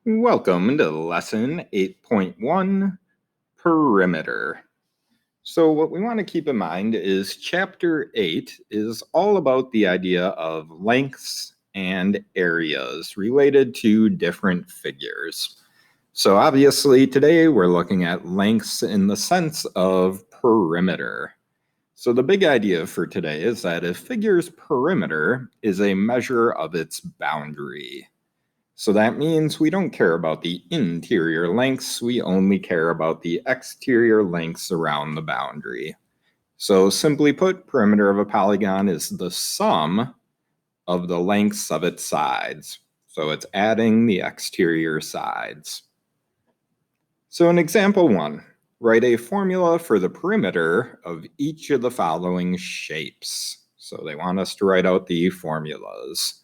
Welcome to lesson 8.1, perimeter. So what we want to keep in mind is chapter 8 is all about the idea of lengths and areas related to different figures. So obviously today we're looking at lengths in the sense of perimeter. So the big idea for today is that a figure's perimeter is a measure of its boundary. So that means we don't care about the interior lengths, we only care about the exterior lengths around the boundary. So simply put, perimeter of a polygon is the sum of the lengths of its sides. So it's adding the exterior sides. So in example 1, write a formula for the perimeter of each of the following shapes. So they want us to write out the formulas.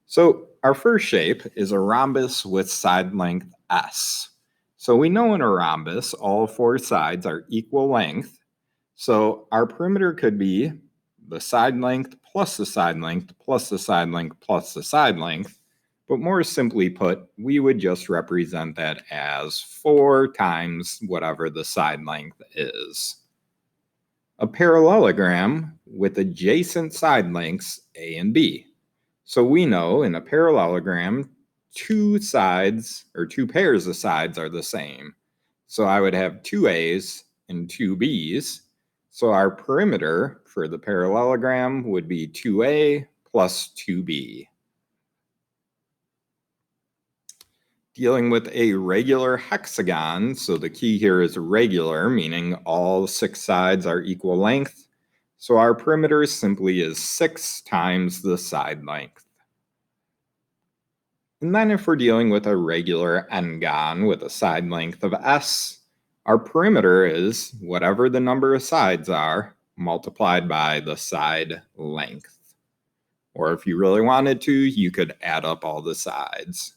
So our first shape is a rhombus with side length S. So we know in a rhombus, all four sides are equal length. So our perimeter could be the side length plus the side length plus the side length plus the side length. But more simply put, we would just represent that as 4 times whatever the side length is. A parallelogram with adjacent side lengths A and B. So we know in a parallelogram, two sides or two pairs of sides are the same. So I would have two A's and two B's. So our perimeter for the parallelogram would be 2A plus 2B. Dealing with a regular hexagon, so the key here is regular, meaning all 6 sides are equal length. So our perimeter simply is 6 times the side length. And then if we're dealing with a regular n-gon with a side length of S, our perimeter is whatever the number of sides are multiplied by the side length. Or if you really wanted to, you could add up all the sides.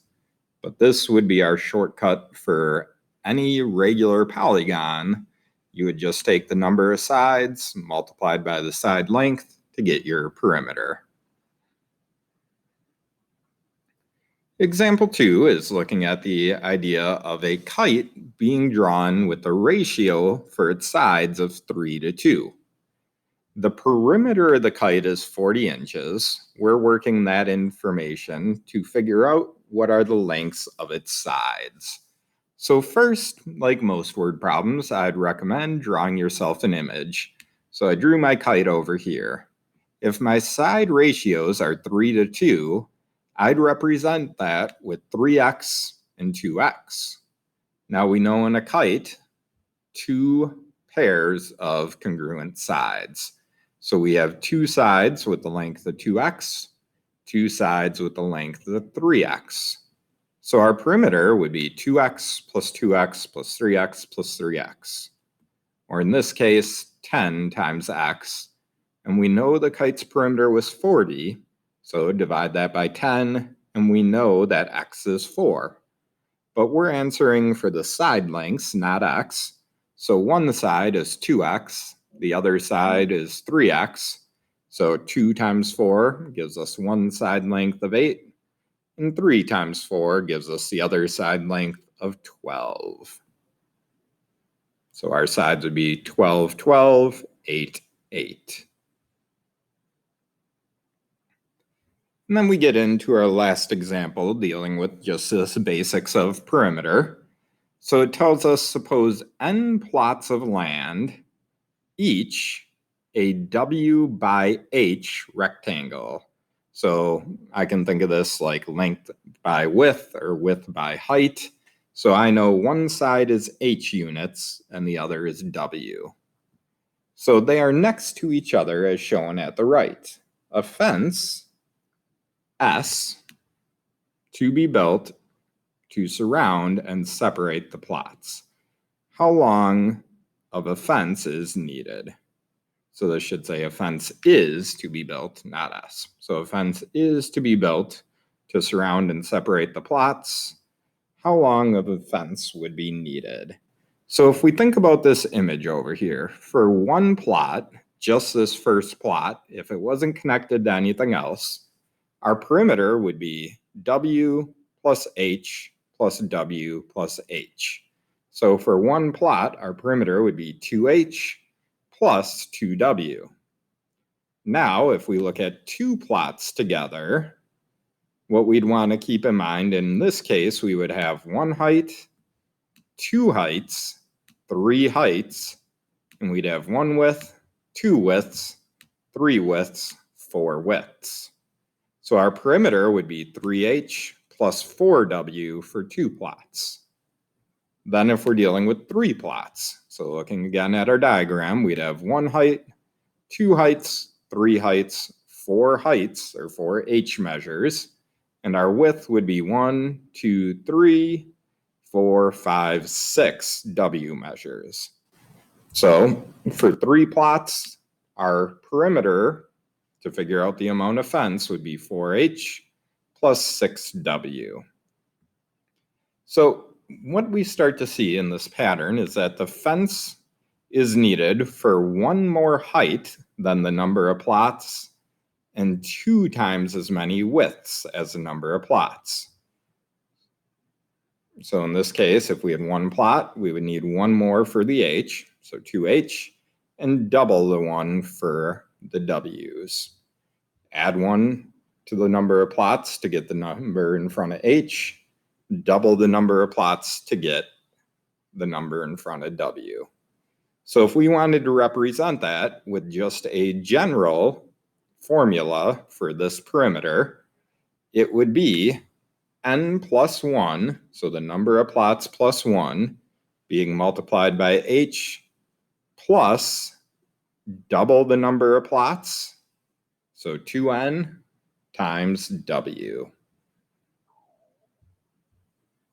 But this would be our shortcut for any regular polygon. You would just take the number of sides multiplied by the side length to get your perimeter. Example 2 is looking at the idea of a kite being drawn with a ratio for its sides of 3 to 2. The perimeter of the kite is 40 inches. We're working that information to figure out what are the lengths of its sides. So first, like most word problems, I'd recommend drawing yourself an image. So I drew my kite over here. If my side ratios are 3 to 2, I'd represent that with 3x and 2x. Now we know in a kite, 2 pairs of congruent sides. So we have 2 sides with the length of 2x, 2 sides with the length of 3x. So our perimeter would be 2x plus 2x plus 3x plus 3x. Or in this case, 10 times x. And we know the kite's perimeter was 40, so divide that by 10, and we know that x is 4. But we're answering for the side lengths, not x. So one side is 2x, the other side is 3x. So 2 times 4 gives us one side length of 8, and 3 times 4 gives us the other side length of 12. So our sides would be 12, 12, 8, 8. And then we get into our last example dealing with just this basics of perimeter. So it tells us, suppose n plots of land, each a W by H rectangle. So I can think of this like length by width or width by height. So I know one side is H units and the other is W. So they are next to each other as shown at the right. A fence S to be built to surround and separate the plots. How long of a fence is needed? So this should say a fence is to be built, not S. So a fence is to be built to surround and separate the plots. How long of a fence would be needed? So if we think about this image over here, for one plot, just this first plot, if it wasn't connected to anything else, our perimeter would be W plus H plus W plus H. So for one plot, our perimeter would be 2H plus 2W. Now, if we look at two plots together, what we'd want to keep in mind, in this case, we would have one height, two heights, three heights, and we'd have one width, two widths, three widths, four widths. So our perimeter would be 3H plus 4W for two plots. Then if we're dealing with three plots, so looking again at our diagram, we'd have one height, two heights, three heights, four heights, or four H measures, and our width would be 1, 2, 3, 4, 5, 6 W measures. So for three plots, our perimeter to figure out the amount of fence would be 4H plus 6W. So what we start to see in this pattern is that the fence is needed for one more height than the number of plots and 2 times as many widths as the number of plots. So in this case, if we had one plot, we would need one more for the H, so 2H, and double the one for the W's. Add one to the number of plots to get the number in front of H, double the number of plots to get the number in front of W. So if we wanted to represent that with just a general formula for this perimeter, it would be n plus 1, so the number of plots plus 1, being multiplied by H plus double the number of plots, so 2n times W.